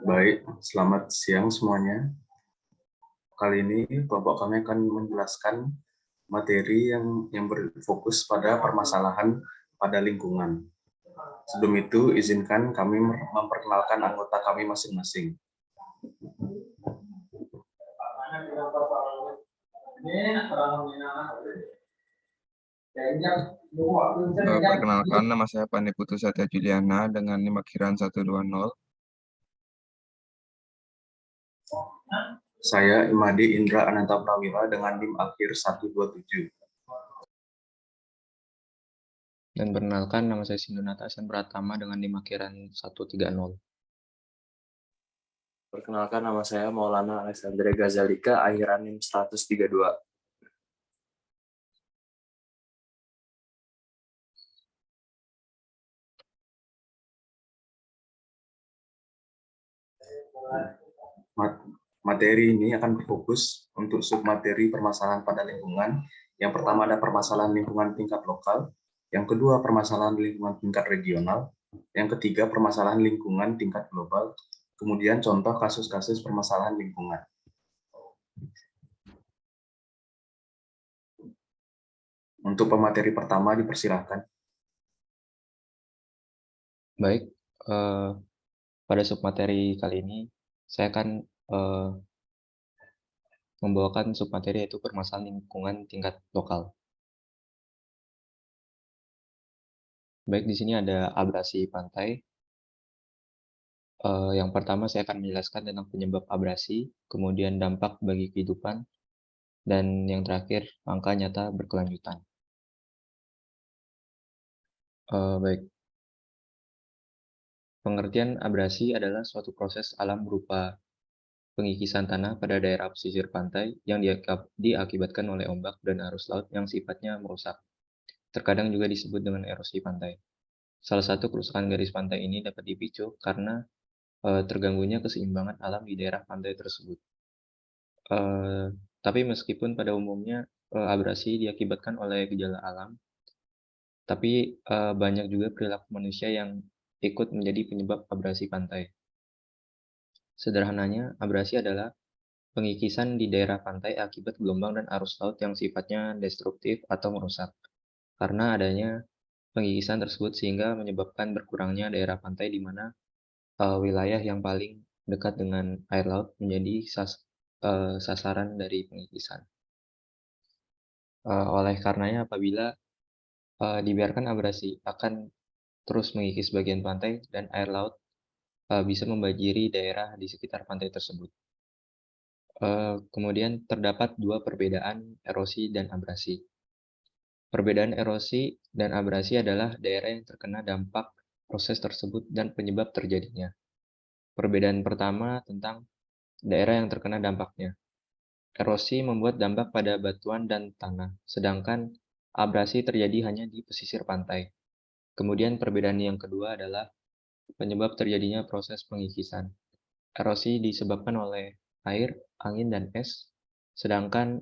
Baik, selamat siang semuanya. Kali ini kelompok kami akan menjelaskan materi yang berfokus pada permasalahan pada lingkungan. Sebelum itu, izinkan kami memperkenalkan anggota kami masing-masing. Perkenalkan, nama saya Pandey Putu Satya Juliana dengan NIM akhiran 120. Saya Imadi Indra Ananta Prawira dengan NIM akhir 127. Dan perkenalkan, nama saya Sindonata Asan Pratama dengan NIM akhiran 130. Perkenalkan, nama saya Maulana Alexandre Gazalika, akhiran NIM 132. Materi ini akan berfokus untuk submateri permasalahan pada lingkungan. Yang pertama ada permasalahan lingkungan tingkat lokal, yang kedua permasalahan lingkungan tingkat regional, yang ketiga permasalahan lingkungan tingkat global, kemudian contoh kasus-kasus permasalahan lingkungan. Untuk pemateri pertama dipersilahkan. Baik, pada submateri kali ini saya akan membawakan submateri yaitu permasalahan lingkungan tingkat lokal. Baik, di sini ada abrasi pantai. Yang pertama saya akan menjelaskan tentang penyebab abrasi, kemudian dampak bagi kehidupan, dan yang terakhir angka nyata berkelanjutan. Baik, pengertian abrasi adalah suatu proses alam berupa pengikisan tanah pada daerah pesisir pantai yang diakibatkan oleh ombak dan arus laut yang sifatnya merusak. Terkadang juga disebut dengan erosi pantai. Salah satu kerusakan garis pantai ini dapat dipicu karena terganggunya keseimbangan alam di daerah pantai tersebut. Tapi meskipun pada umumnya abrasi diakibatkan oleh gejala alam, tapi banyak juga perilaku manusia yang ikut menjadi penyebab abrasi pantai. Sederhananya, abrasi adalah pengikisan di daerah pantai akibat gelombang dan arus laut yang sifatnya destruktif atau merusak. Karena adanya pengikisan tersebut sehingga menyebabkan berkurangnya daerah pantai di mana wilayah yang paling dekat dengan air laut menjadi sasaran dari pengikisan. Oleh karenanya apabila dibiarkan abrasi akan terus mengikis bagian pantai dan air laut bisa membanjiri daerah di sekitar pantai tersebut. Kemudian terdapat dua perbedaan erosi dan abrasi. Perbedaan erosi dan abrasi adalah daerah yang terkena dampak proses tersebut dan penyebab terjadinya. Perbedaan pertama tentang daerah yang terkena dampaknya. Erosi membuat dampak pada batuan dan tanah, sedangkan abrasi terjadi hanya di pesisir pantai. Kemudian perbedaan yang kedua adalah penyebab terjadinya proses pengikisan. Erosi disebabkan oleh air, angin, dan es, sedangkan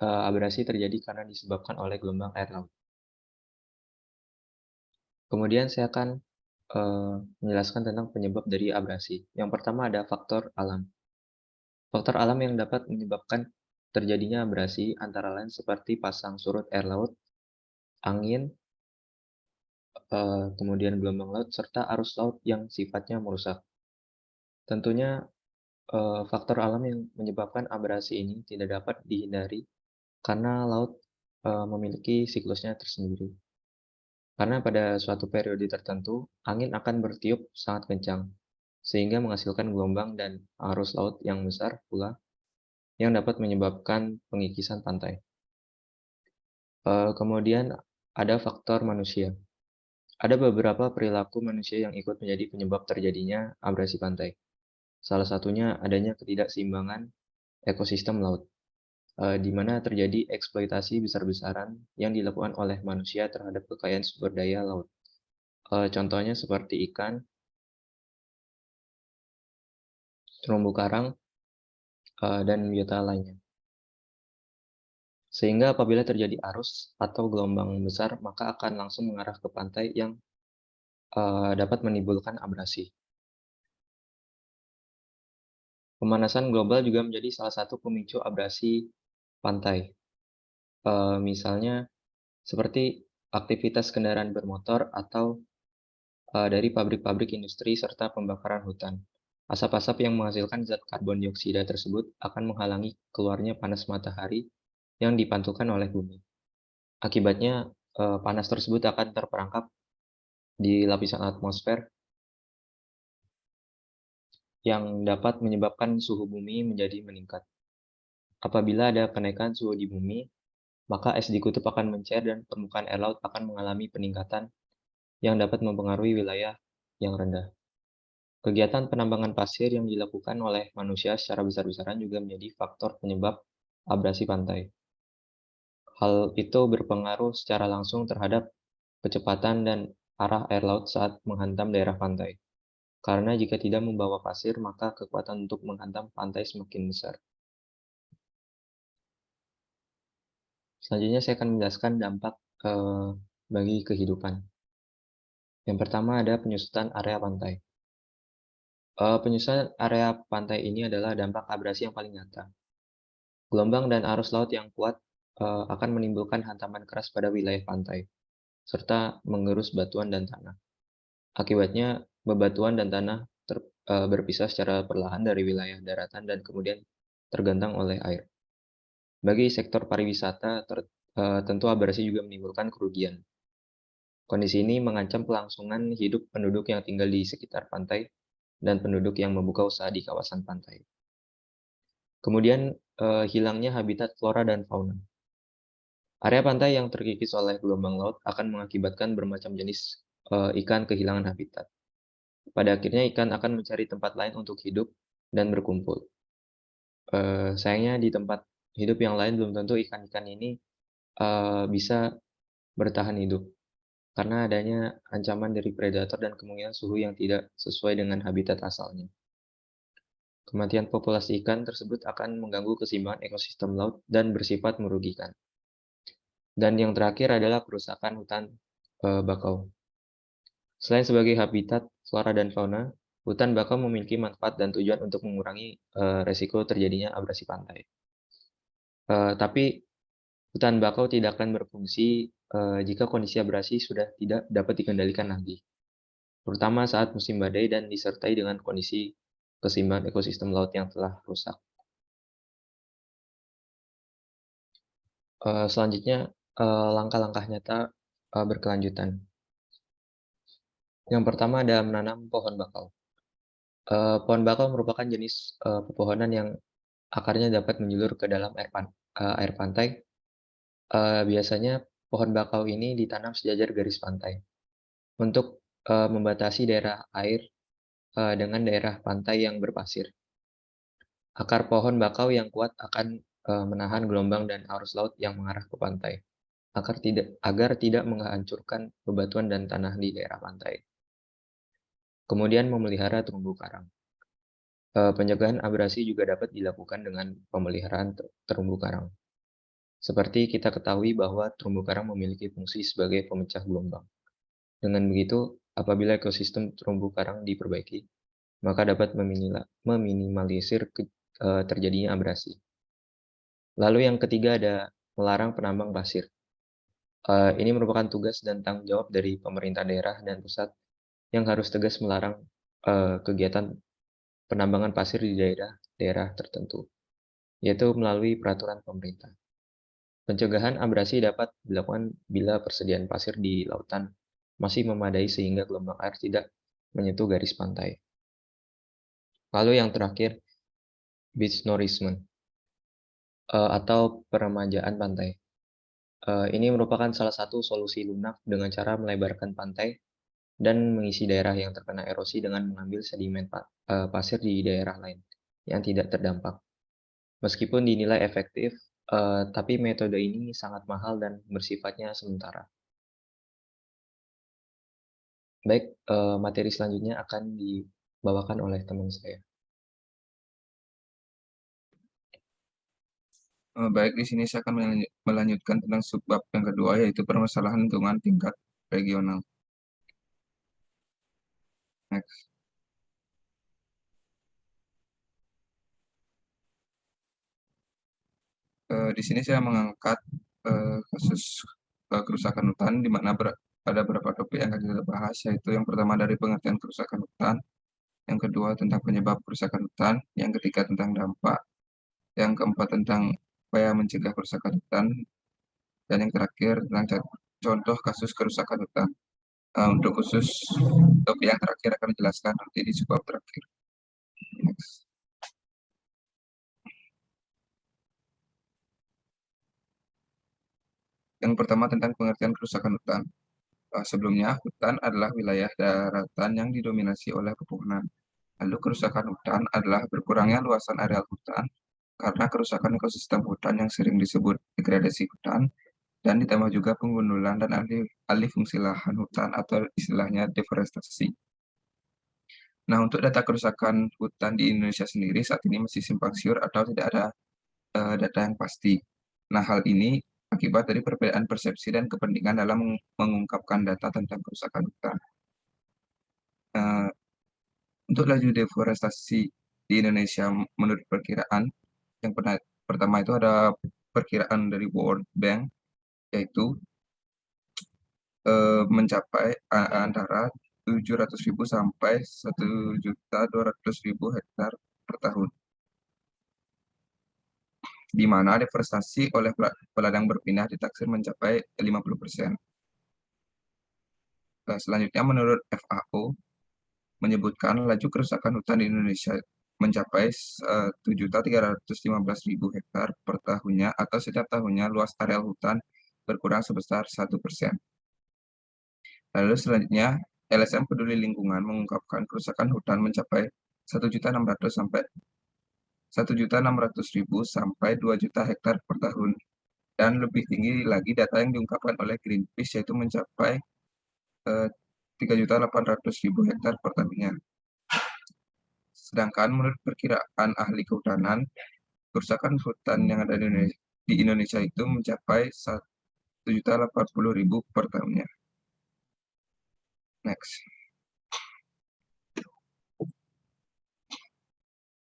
abrasi terjadi karena disebabkan oleh gelombang air laut. Kemudian saya akan menjelaskan tentang penyebab dari abrasi. Yang pertama ada faktor alam. Faktor alam yang dapat menyebabkan terjadinya abrasi antara lain seperti pasang surut air laut, angin, kemudian gelombang laut, serta arus laut yang sifatnya merusak. Tentunya faktor alam yang menyebabkan abrasi ini tidak dapat dihindari karena laut memiliki siklusnya tersendiri. Karena pada suatu periode tertentu, angin akan bertiup sangat kencang, sehingga menghasilkan gelombang dan arus laut yang besar pula yang dapat menyebabkan pengikisan pantai. Kemudian ada faktor manusia. Ada beberapa perilaku manusia yang ikut menjadi penyebab terjadinya abrasi pantai. Salah satunya adanya ketidakseimbangan ekosistem laut, di mana terjadi eksploitasi besar-besaran yang dilakukan oleh manusia terhadap kekayaan sumber daya laut. Contohnya seperti ikan, terumbu karang, dan biota lainnya. Sehingga apabila terjadi arus atau gelombang besar, maka akan langsung mengarah ke pantai yang dapat menimbulkan abrasi. Pemanasan global juga menjadi salah satu pemicu abrasi pantai. Misalnya seperti aktivitas kendaraan bermotor atau dari pabrik-pabrik industri serta pembakaran hutan. Asap-asap yang menghasilkan zat karbon dioksida tersebut akan menghalangi keluarnya panas matahari yang dipantulkan oleh bumi. Akibatnya, panas tersebut akan terperangkap di lapisan atmosfer yang dapat menyebabkan suhu bumi menjadi meningkat. Apabila ada kenaikan suhu di bumi, maka es di kutub akan mencair dan permukaan air laut akan mengalami peningkatan yang dapat mempengaruhi wilayah yang rendah. Kegiatan penambangan pasir yang dilakukan oleh manusia secara besar-besaran juga menjadi faktor penyebab abrasi pantai. Hal itu berpengaruh secara langsung terhadap kecepatan dan arah air laut saat menghantam daerah pantai. Karena jika tidak membawa pasir, maka kekuatan untuk menghantam pantai semakin besar. Selanjutnya saya akan menjelaskan dampak bagi kehidupan. Yang pertama ada penyusutan area pantai. Penyusutan area pantai ini adalah dampak abrasi yang paling nyata. Gelombang dan arus laut yang kuat akan menimbulkan hantaman keras pada wilayah pantai, serta mengerus batuan dan tanah. Akibatnya, bebatuan dan tanah berpisah secara perlahan dari wilayah daratan dan kemudian tergenang oleh air. Bagi sektor pariwisata, tentu abrasi juga menimbulkan kerugian. Kondisi ini mengancam kelangsungan hidup penduduk yang tinggal di sekitar pantai dan penduduk yang membuka usaha di kawasan pantai. Kemudian, hilangnya habitat flora dan fauna. Area pantai yang terkikis oleh gelombang laut akan mengakibatkan bermacam jenis ikan kehilangan habitat. Pada akhirnya ikan akan mencari tempat lain untuk hidup dan berkumpul. Sayangnya di tempat hidup yang lain belum tentu ikan-ikan ini bisa bertahan hidup karena adanya ancaman dari predator dan kemungkinan suhu yang tidak sesuai dengan habitat asalnya. Kematian populasi ikan tersebut akan mengganggu keseimbangan ekosistem laut dan bersifat merugikan. Dan yang terakhir adalah kerusakan hutan bakau. Selain sebagai habitat flora dan fauna, hutan bakau memiliki manfaat dan tujuan untuk mengurangi resiko terjadinya abrasi pantai. Tapi hutan bakau tidak akan berfungsi jika kondisi abrasi sudah tidak dapat dikendalikan lagi, terutama saat musim badai dan disertai dengan kondisi keseimbangan ekosistem laut yang telah rusak. Selanjutnya, langkah-langkah nyata berkelanjutan. Yang pertama ada menanam pohon bakau. Pohon bakau merupakan jenis pepohonan yang akarnya dapat menjulur ke dalam air pantai. Biasanya pohon bakau ini ditanam sejajar garis pantai untuk membatasi daerah air dengan daerah pantai yang berpasir. Akar pohon bakau yang kuat akan menahan gelombang dan arus laut yang mengarah ke pantai, agar tidak menghancurkan bebatuan dan tanah di daerah pantai. Kemudian memelihara terumbu karang. Pencegahan abrasi juga dapat dilakukan dengan pemeliharaan terumbu karang. Seperti kita ketahui bahwa terumbu karang memiliki fungsi sebagai pemecah gelombang. Dengan begitu, apabila ekosistem terumbu karang diperbaiki, maka dapat meminimalisir terjadinya abrasi. Lalu yang ketiga ada melarang penambang pasir. Ini merupakan tugas dan tanggung jawab dari pemerintah daerah dan pusat yang harus tegas melarang kegiatan penambangan pasir di daerah tertentu, yaitu melalui peraturan pemerintah. Pencegahan abrasi dapat dilakukan bila persediaan pasir di lautan masih memadai sehingga gelombang air tidak menyentuh garis pantai. Lalu yang terakhir, beach nourishment atau peremajaan pantai. Ini merupakan salah satu solusi lunak dengan cara melebarkan pantai dan mengisi daerah yang terkena erosi dengan mengambil sedimen pasir di daerah lain yang tidak terdampak. Meskipun dinilai efektif, tapi metode ini sangat mahal dan bersifatnya sementara. Baik, materi selanjutnya akan dibawakan oleh teman saya. Baik, di sini saya akan melanjutkan tentang subbab yang kedua, yaitu permasalahan lingkungan tingkat regional. Next. Di sini saya mengangkat kasus kerusakan hutan, di mana ada beberapa topik yang akan kita bahas, yaitu yang pertama dari pengertian kerusakan hutan, yang kedua tentang penyebab kerusakan hutan, yang ketiga tentang dampak, yang keempat tentang upaya mencegah kerusakan hutan, dan yang terakhir tentang contoh kasus kerusakan hutan. Untuk khusus topik yang terakhir akan dijelaskan nanti di subbab terakhir. Next. Yang pertama tentang pengertian kerusakan hutan. Sebelumnya, hutan adalah wilayah daratan yang didominasi oleh pepohonan. Lalu kerusakan hutan adalah berkurangnya luasan areal hutan karena kerusakan ekosistem hutan yang sering disebut degradasi hutan, dan ditambah juga penggundulan dan alih fungsi lahan hutan atau istilahnya deforestasi. Nah, untuk data kerusakan hutan di Indonesia sendiri saat ini masih simpang siur atau tidak ada data yang pasti. Nah, hal ini akibat dari perbedaan persepsi dan kepentingan dalam mengungkapkan data tentang kerusakan hutan. Untuk laju deforestasi di Indonesia menurut perkiraan, yang pertama itu ada perkiraan dari World Bank, yaitu mencapai antara 700.000 sampai 1.200.000 hektar per tahun, di mana deforestasi oleh peladang berpindah ditaksir mencapai 50%. Selanjutnya, menurut FAO, menyebutkan laju kerusakan hutan di Indonesia mencapai 7.315.000 hektar per tahunnya, atau setiap tahunnya luas areal hutan berkurang sebesar 1%. Lalu selanjutnya, LSM Peduli Lingkungan mengungkapkan kerusakan hutan mencapai 1.600.000 sampai 1.600.000 sampai 2 juta hektar per tahun. Dan lebih tinggi lagi data yang diungkapkan oleh Greenpeace, yaitu mencapai 3.800.000 hektar per tahunnya. Sedangkan menurut perkiraan ahli kehutanan, kerusakan hutan yang ada di Indonesia itu mencapai 1.080.000 per tahunnya. Next.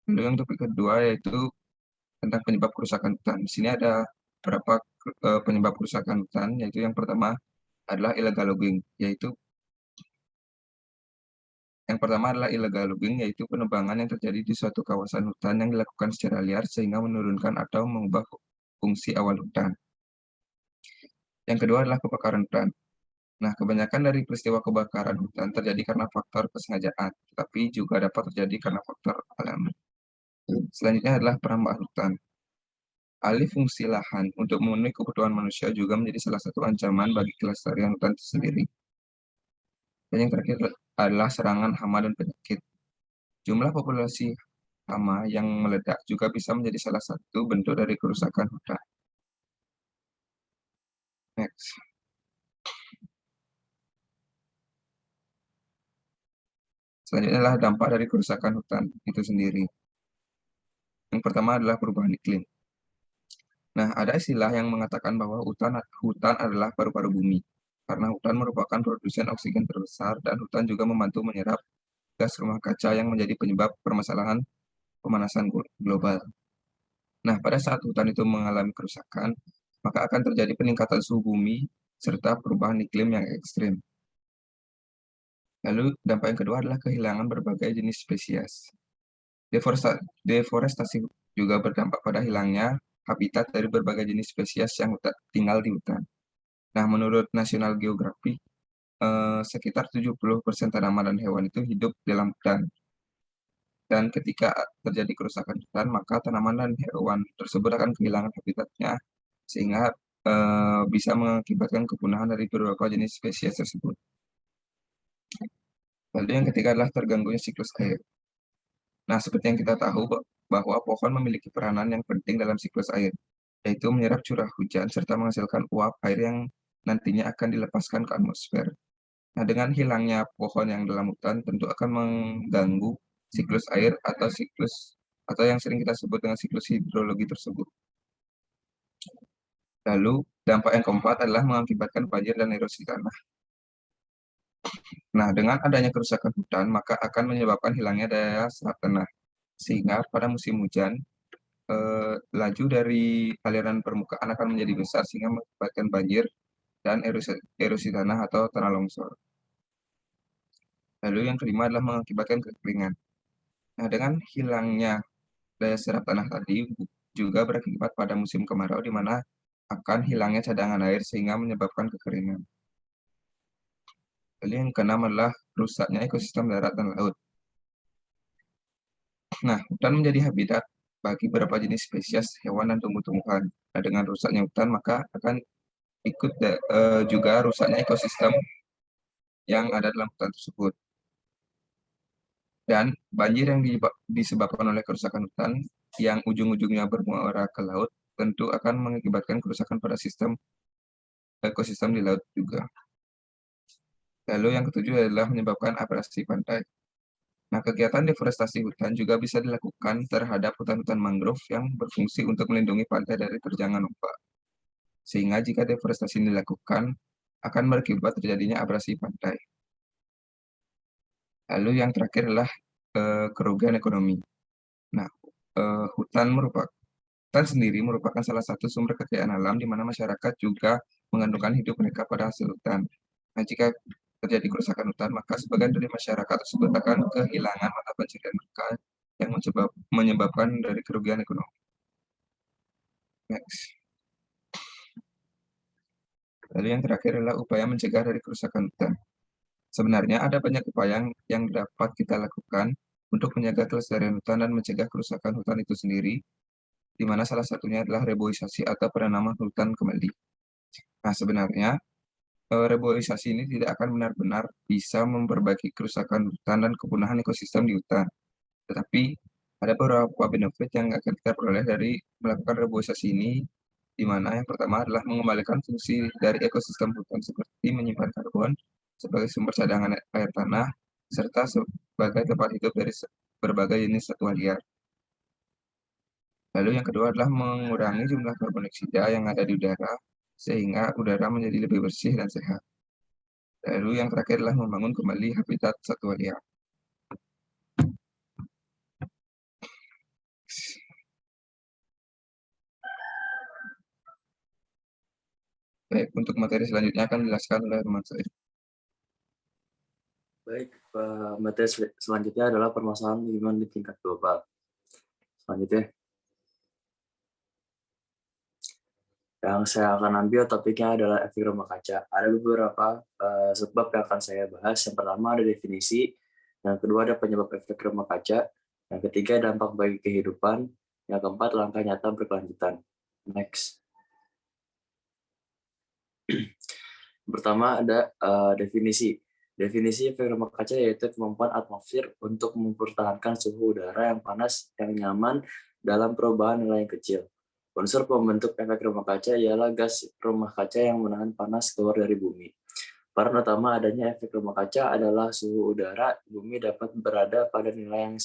Lalu yang topik kedua yaitu tentang penyebab kerusakan hutan. Di sini ada beberapa penyebab kerusakan hutan, yaitu yang pertama adalah illegal logging, yaitu illegal logging, yaitu penebangan yang terjadi di suatu kawasan hutan yang dilakukan secara liar sehingga menurunkan atau mengubah fungsi awal hutan. Yang kedua adalah kebakaran hutan. Nah, kebanyakan dari peristiwa kebakaran hutan terjadi karena faktor kesengajaan, tetapi juga dapat terjadi karena faktor alami. Selanjutnya adalah perambahan hutan. Alih fungsi lahan untuk memenuhi kebutuhan manusia juga menjadi salah satu ancaman bagi kelestarian hutan itu sendiri. Dan yang terakhir adalah serangan hama dan penyakit. Jumlah populasi hama yang meledak juga bisa menjadi salah satu bentuk dari kerusakan hutan. Next. Selanjutnya adalah dampak dari kerusakan hutan itu sendiri. Yang pertama adalah perubahan iklim. Nah, ada istilah yang mengatakan bahwa hutan adalah paru-paru bumi, karena hutan merupakan produsen oksigen terbesar dan hutan juga membantu menyerap gas rumah kaca yang menjadi penyebab permasalahan pemanasan global. Nah, pada saat hutan itu mengalami kerusakan, maka akan terjadi peningkatan suhu bumi serta perubahan iklim yang ekstrim. Lalu dampak yang kedua adalah kehilangan berbagai jenis spesies. Deforestasi juga berdampak pada hilangnya habitat dari berbagai jenis spesies yang tinggal di hutan. Nah, menurut National Geographic, sekitar 70% tanaman dan hewan itu hidup dalam hutan. Dan ketika terjadi kerusakan hutan, maka tanaman dan hewan tersebut akan kehilangan habitatnya, sehingga bisa mengakibatkan kepunahan dari beberapa jenis spesies tersebut. Lalu yang ketiga adalah terganggunya siklus air. Nah, seperti yang kita tahu bahwa pohon memiliki peranan yang penting dalam siklus air, yaitu menyerap curah hujan serta menghasilkan uap air yang nantinya akan dilepaskan ke atmosfer. Nah, dengan hilangnya pohon yang dalam hutan tentu akan mengganggu siklus air atau yang sering kita sebut dengan siklus hidrologi tersebut. Lalu, dampak yang keempat adalah mengakibatkan banjir dan erosi tanah. Nah, dengan adanya kerusakan hutan, maka akan menyebabkan hilangnya daya serap tanah. Sehingga pada musim hujan, laju dari aliran permukaan akan menjadi besar sehingga mengakibatkan banjir dan erosi tanah atau tanah longsor. Lalu yang kelima adalah mengakibatkan kekeringan. Nah, dengan hilangnya daya serap tanah tadi juga berakibat pada musim kemarau di mana akan hilangnya cadangan air sehingga menyebabkan kekeringan. Lalu yang keenam adalah rusaknya ekosistem darat dan laut. Nah, hutan menjadi habitat bagi beberapa jenis spesies hewan dan tumbuh-tumbuhan. Nah, dengan rusaknya hutan maka akan ikut juga rusaknya ekosistem yang ada dalam hutan tersebut. Dan banjir yang disebabkan oleh kerusakan hutan yang ujung-ujungnya bermuara ke laut tentu akan mengakibatkan kerusakan pada sistem ekosistem di laut juga. Lalu yang ketujuh adalah menyebabkan abrasi pantai. Nah, kegiatan deforestasi hutan juga bisa dilakukan terhadap hutan-hutan mangrove yang berfungsi untuk melindungi pantai dari terjangan ombak. Sehingga jika deforestasi ini dilakukan, akan berakibat terjadinya abrasi pantai. Lalu yang terakhir adalah kerugian ekonomi. Nah, hutan sendiri merupakan salah satu sumber kekayaan alam di mana masyarakat juga menggantungkan hidup mereka pada hasil hutan. Nah, jika terjadi kerusakan hutan, maka sebagian dari masyarakat tersebut akan kehilangan mata pencaharian mereka yang menyebabkan dari kerugian ekonomi. Next. Lalu yang terakhir adalah upaya mencegah dari kerusakan hutan. Sebenarnya ada banyak upaya yang dapat kita lakukan untuk menjaga kelestarian hutan dan mencegah kerusakan hutan itu sendiri, di mana salah satunya adalah reboisasi atau penanaman hutan kembali. Nah, sebenarnya reboisasi ini tidak akan benar-benar bisa memperbaiki kerusakan hutan dan kepunahan ekosistem di hutan. Tetapi ada beberapa benefit yang akan kita peroleh dari melakukan reboisasi ini, di mana yang pertama adalah mengembalikan fungsi dari ekosistem hutan seperti menyimpan karbon sebagai sumber cadangan air tanah, serta sebagai tempat hidup dari berbagai jenis satwa liar. Lalu yang kedua adalah mengurangi jumlah karbon dioksida yang ada di udara, sehingga udara menjadi lebih bersih dan sehat. Lalu yang terakhir adalah membangun kembali habitat satwa liar. Baik, untuk materi selanjutnya akan dijelaskan oleh teman saya. Baik, materi selanjutnya adalah permasalahan lingkungan di tingkat global. Selanjutnya, yang saya akan ambil topiknya adalah efek rumah kaca. Ada beberapa sebab yang akan saya bahas. Yang pertama ada definisi, yang kedua ada penyebab efek rumah kaca, yang ketiga dampak bagi kehidupan, yang keempat langkah nyata berkelanjutan. Next. Pertama ada definisi. Definisi efek rumah kaca yaitu kemampuan atmosfer untuk mempertahankan suhu udara yang panas yang nyaman dalam perubahan nilai yang kecil. Unsur pembentuk efek rumah kaca ialah gas rumah kaca yang menahan panas keluar dari bumi. Peran utama adanya efek rumah kaca adalah suhu udara bumi dapat berada pada nilai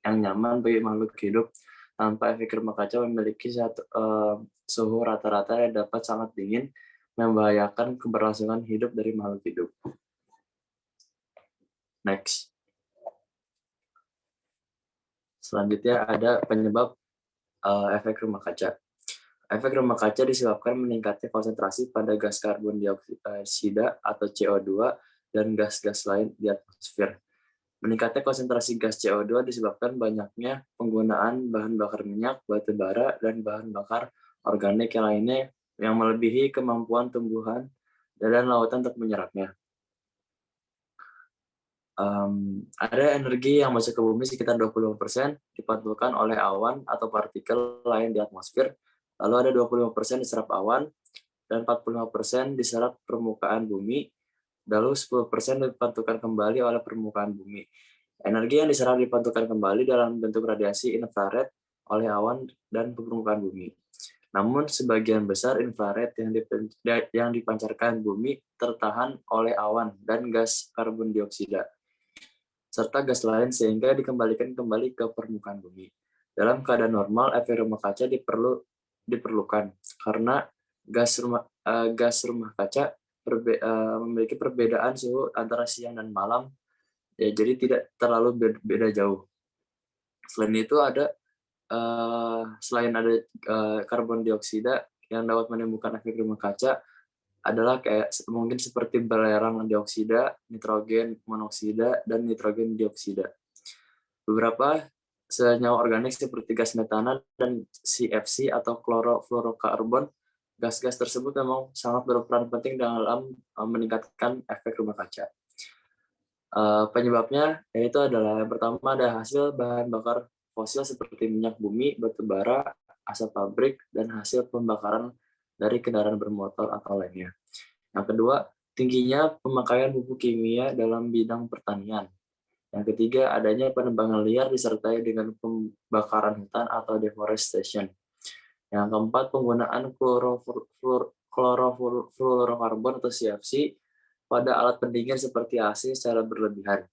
yang nyaman bagi makhluk hidup. Tanpa efek rumah kaca memiliki suhu rata-rata yang dapat sangat dingin, membahayakan keberlangsungan hidup dari makhluk hidup. Next. Selanjutnya ada penyebab efek rumah kaca. Efek rumah kaca disebabkan meningkatnya konsentrasi pada gas karbon dioksida atau CO2 dan gas-gas lain di atmosfer. Meningkatnya konsentrasi gas CO2 disebabkan banyaknya penggunaan bahan bakar minyak, batu bara, dan bahan bakar organik yang lainnya yang melebihi kemampuan tumbuhan dan lautan untuk menyerapnya. Ada energi yang masuk ke bumi sekitar 25% dipantulkan oleh awan atau partikel lain di atmosfer, lalu ada 25% diserap awan, dan 45% diserap permukaan bumi, lalu 10% dipantulkan kembali oleh permukaan bumi. Energi yang diserap dipantulkan kembali dalam bentuk radiasi infrared oleh awan dan permukaan bumi. Namun sebagian besar infrared yang dipancarkan bumi tertahan oleh awan dan gas karbon dioksida serta gas lain sehingga dikembalikan kembali ke permukaan bumi. Dalam keadaan normal, efek rumah kaca diperlukan karena gas rumah kaca memiliki perbedaan suhu antara siang dan malam, ya, jadi tidak terlalu beda jauh. Selain itu ada selain ada karbon dioksida yang dapat menimbulkan efek rumah kaca adalah kayak mungkin seperti belerang dioksida, nitrogen monoksida, dan nitrogen dioksida. Beberapa senyawa organik seperti gas metana dan CFC atau klorofluorokarbon, gas-gas tersebut memang sangat berperan penting dalam meningkatkan efek rumah kaca. Penyebabnya yaitu adalah yang pertama ada hasil bahan bakar fosil seperti minyak bumi, batu bara, asap pabrik, dan hasil pembakaran dari kendaraan bermotor atau lainnya. Yang kedua, tingginya pemakaian pupuk kimia dalam bidang pertanian. Yang ketiga, adanya penebangan liar disertai dengan pembakaran hutan atau deforestation. Yang keempat, penggunaan klorofluorokarbon atau CFC pada alat pendingin seperti AC secara berlebihan.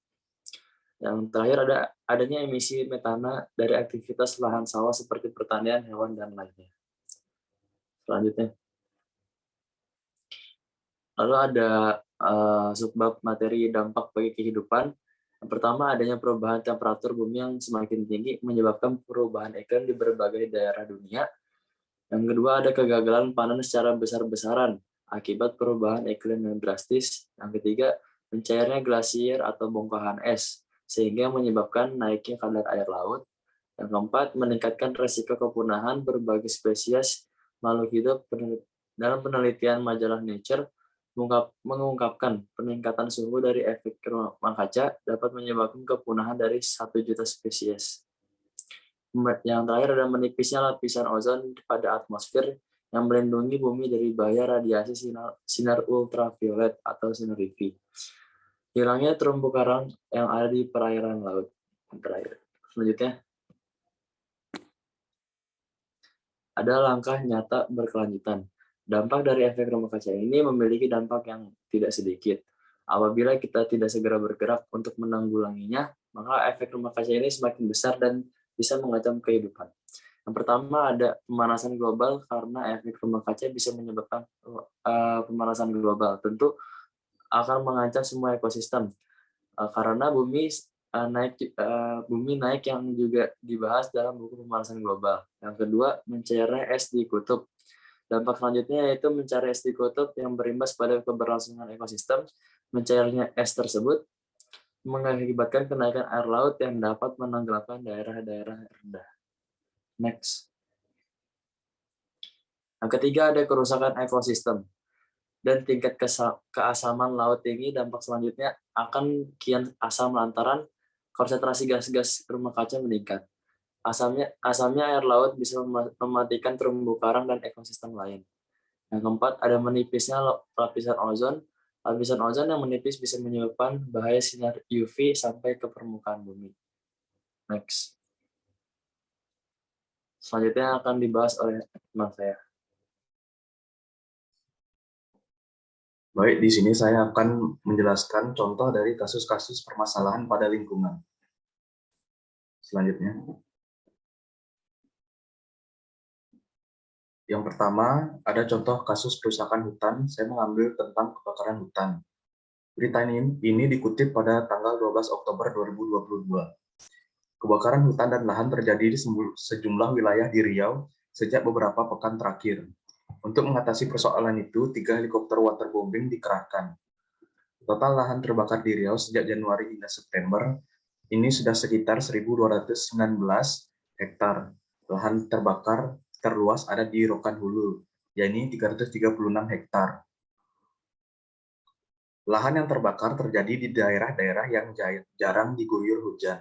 Yang terakhir adanya emisi metana dari aktivitas lahan sawah seperti pertanian, hewan, dan lainnya. Selanjutnya. Lalu ada subbab materi dampak bagi kehidupan. Yang pertama, adanya perubahan temperatur bumi yang semakin tinggi menyebabkan perubahan iklim di berbagai daerah dunia. Yang kedua, ada kegagalan panen secara besar-besaran akibat perubahan iklim yang drastis. Yang ketiga, mencairnya glasier atau bongkahan es, sehingga menyebabkan naiknya kadar air laut. Yang keempat, meningkatkan resiko kepunahan berbagai spesies makhluk hidup. Dalam penelitian majalah Nature, mengungkapkan peningkatan suhu dari efek rumah kaca dapat menyebabkan kepunahan dari 1 juta spesies. Yang terakhir ada menipisnya lapisan ozon pada atmosfer yang melindungi bumi dari bahaya radiasi sinar ultraviolet atau sinar UV. Hilangnya terumbu karang yang ada di perairan laut. Yang terakhir. Selanjutnya, ada langkah nyata berkelanjutan. Dampak dari efek rumah kaca ini memiliki dampak yang tidak sedikit. Apabila kita tidak segera bergerak untuk menanggulanginya, maka efek rumah kaca ini semakin besar dan bisa mengancam kehidupan. Yang pertama ada pemanasan global, karena efek rumah kaca bisa menyebabkan pemanasan global. Tentu akan mengancam semua ekosistem, karena bumi naik yang juga dibahas dalam buku pemanasan global. Yang kedua, mencairnya es di kutub. Dampak selanjutnya yaitu mencari es di kutub yang berimbas pada keberlangsungan ekosistem. Mencairnya es tersebut mengakibatkan kenaikan air laut yang dapat menenggelamkan daerah-daerah rendah. Next. Yang ketiga ada kerusakan ekosistem dan tingkat keasaman laut tinggi. Dampak selanjutnya akan kian asam lantaran konsentrasi gas-gas rumah kaca meningkat. Asamnya air laut bisa mematikan terumbu karang dan ekosistem lain. Yang keempat, ada menipisnya lapisan ozon. Lapisan ozon yang menipis bisa menyebabkan bahaya sinar UV sampai ke permukaan bumi. Next. Selanjutnya akan dibahas oleh teman saya. Baik, di sini saya akan menjelaskan contoh dari kasus-kasus permasalahan pada lingkungan. Selanjutnya. Yang pertama, ada contoh kasus kerusakan hutan. Saya mengambil tentang kebakaran hutan. Berita ini dikutip pada tanggal 12 Oktober 2022. Kebakaran hutan dan lahan terjadi di sejumlah wilayah di Riau sejak beberapa pekan terakhir. Untuk mengatasi persoalan itu, 3 helikopter waterbombing dikerahkan. Total lahan terbakar di Riau sejak Januari hingga September ini sudah sekitar 1.219 hektar. Lahan terbakar terluas ada di Rokan Hulu, yakni 336 hektar. Lahan yang terbakar terjadi di daerah-daerah yang jarang diguyur hujan.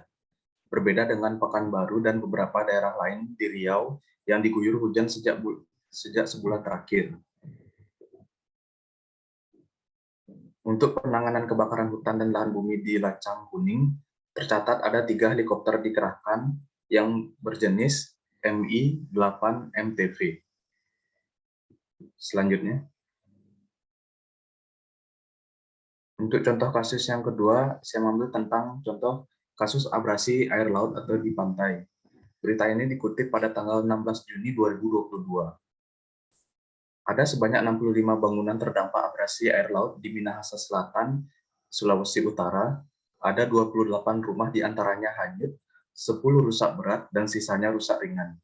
Berbeda dengan Pekanbaru dan beberapa daerah lain di Riau yang diguyur hujan sejak sebulan terakhir. Untuk penanganan kebakaran hutan dan lahan bumi di Lacang Kuning, tercatat ada 3 helikopter dikerahkan yang berjenis Mi-8 MTV. Selanjutnya. Untuk contoh kasus yang kedua, saya mengambil tentang contoh kasus abrasi air laut atau di pantai. Berita ini dikutip pada tanggal 16 Juni 2022. Ada sebanyak 65 bangunan terdampak abrasi air laut di Minahasa Selatan, Sulawesi Utara. Ada 28 rumah diantaranya hanyut, 10 rusak berat, dan sisanya rusak ringan.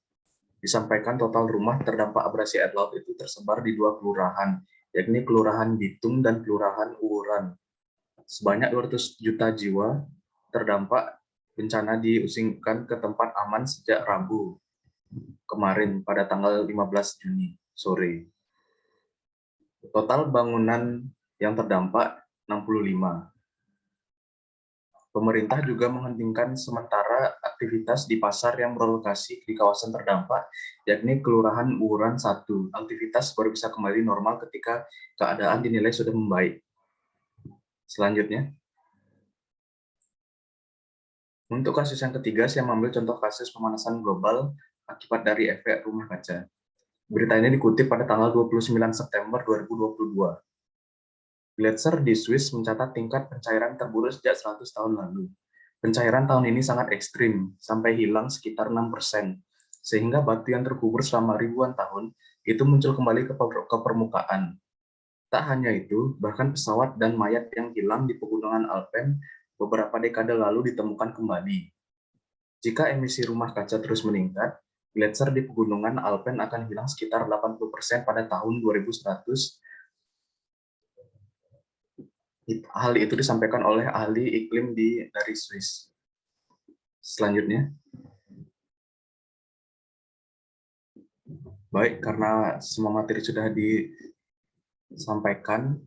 Disampaikan total rumah terdampak abrasi air laut itu tersebar di 2 kelurahan, yakni Kelurahan Bitung dan Kelurahan Uwuran. Sebanyak 200 juta jiwa terdampak bencana diusingkan ke tempat aman sejak Rabu kemarin pada tanggal 15 Juni sore. Total bangunan yang terdampak 65. Pemerintah juga menghentikan sementara aktivitas di pasar yang berlokasi di kawasan terdampak, yakni Kelurahan Uwuran 1. Aktivitas baru bisa kembali normal ketika keadaan dinilai sudah membaik. Selanjutnya, untuk kasus yang ketiga, saya mengambil contoh kasus pemanasan global akibat dari efek rumah kaca. Berita ini dikutip pada tanggal 29 September 2022. Gletser di Swiss mencatat tingkat pencairan terburuk sejak 100 tahun lalu. Pencairan tahun ini sangat ekstrim, sampai hilang sekitar 6%, sehingga batu yang terkubur selama ribuan tahun itu muncul kembali ke permukaan. Tak hanya itu, bahkan pesawat dan mayat yang hilang di pegunungan Alpen beberapa dekade lalu ditemukan kembali. Jika emisi rumah kaca terus meningkat, gletser di pegunungan Alpen akan hilang sekitar 80% pada tahun 2100. Hal itu disampaikan oleh ahli iklim dari Swiss. Selanjutnya. Baik, karena semua materi sudah disampaikan,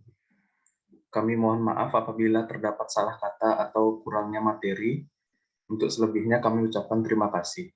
kami mohon maaf apabila terdapat salah kata atau kurangnya materi. Untuk selebihnya kami ucapkan terima kasih.